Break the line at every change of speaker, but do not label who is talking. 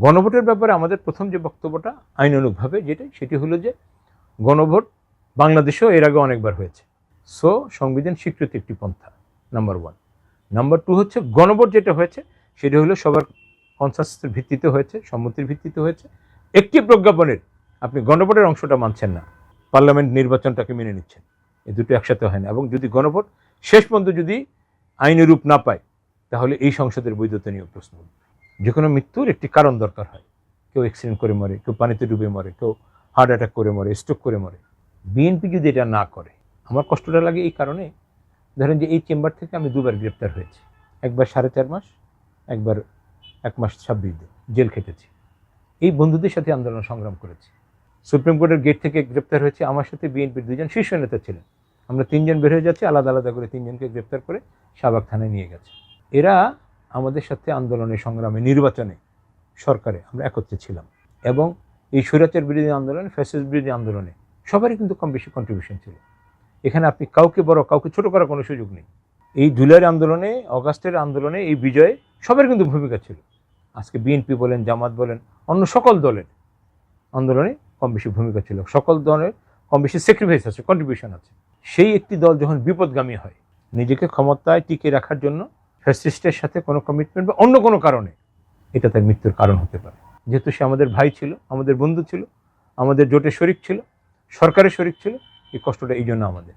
গণভোটের ব্যাপারে আমাদের প্রথম যে বক্তব্যটা আইনানুগভাবে সেটি হলো যে গণভোট বাংলাদেশেও এর আগে অনেকবার হয়েছে। সো সংবিধান স্বীকৃত একটি পন্থা, নাম্বার 1। নাম্বার 2 হচ্ছে গণভোট যেটা হয়েছে সেটা হলো সবার কনসেনসাসের ভিত্তিতে হয়েছে, সম্মতির ভিত্তিতে হয়েছে। একটি প্রজ্ঞাপনের আপনি গণভোটের অংশটা মানছেন না, পার্লামেন্ট নির্বাচনটাকে মেনে নিচ্ছেন, এই দুটো একসাথে হয় না। এবং যদি গণভোট শেষ পর্যন্ত যদি আইনি রূপ না পায় তাহলে এই সংসদের বৈধতা নিয়ে প্রশ্ন উঠবে। যে কোনো মৃত্যুর একটি কারণ দরকার হয়। কেউ অ্যাক্সিডেন্ট করে মরে, কেউ পানিতে ডুবে মরে, কেউ হার্ট অ্যাটাক করে মরে, স্ট্রোক করে মরে। বিএনপি যদি এটা না করে, আমার কষ্টটা লাগে এই কারণে, ধরেন যে এই চেম্বার থেকে আমি 2বার গ্রেপ্তার হয়েছি, একবার 4.5 মাস, একবার 1 মাস 26 দিন জেল খেটেছি। এই বন্ধুদের সাথে আন্দোলন সংগ্রাম করেছি। সুপ্রিম কোর্টের গেট থেকে গ্রেপ্তার হয়েছে, আমার সাথে বিএনপির 2জন শীর্ষ নেতা ছিলেন। আমরা 3জন বের হয়ে যাচ্ছি, আলাদা আলাদা করে 3জনকে গ্রেপ্তার করে শাহবাগ থানায় নিয়ে গেছে। এরা আমাদের সাথে আন্দোলনে, সংগ্রামে, নির্বাচনে, সরকারে আমরা একত্রে ছিলাম। এবং এই স্বৈরাচার বিরোধী আন্দোলনে, ফ্যাসিস্ট বিরোধী আন্দোলনে সবারই কিন্তু কম বেশি কন্ট্রিবিউশন ছিল। এখানে আপনি কাউকে বড়, কাউকে ছোট করার কোনো সুযোগ নেই। এই জুলাইয়ের আন্দোলনে, অগাস্টের আন্দোলনে, এই বিজয়ে সবার কিন্তু ভূমিকা ছিল। আজকে বিএনপি বলেন, জামাত বলেন, অন্য সকল দলের আন্দোলনে কম বেশি ভূমিকা ছিল। সকল দলের কম বেশি স্যাক্রিফাইস আছে, কন্ট্রিবিউশন আছে। সেই একটি দল যখন বিপদগামী হয়, নিজেকে ক্ষমতায় টিকে রাখার জন্য ফ্যাসিস্টের সাথে কোনো কমিটমেন্ট বা অন্য কোনো কারণে, এটা তার মৃত্যুর কারণ হতে পারে। যেহেতু সে আমাদের ভাই ছিল, আমাদের বন্ধু ছিল, আমাদের জোটের শরিক ছিল, সরকারের শরিক ছিল, এই কষ্টটা এই জন্য আমাদের।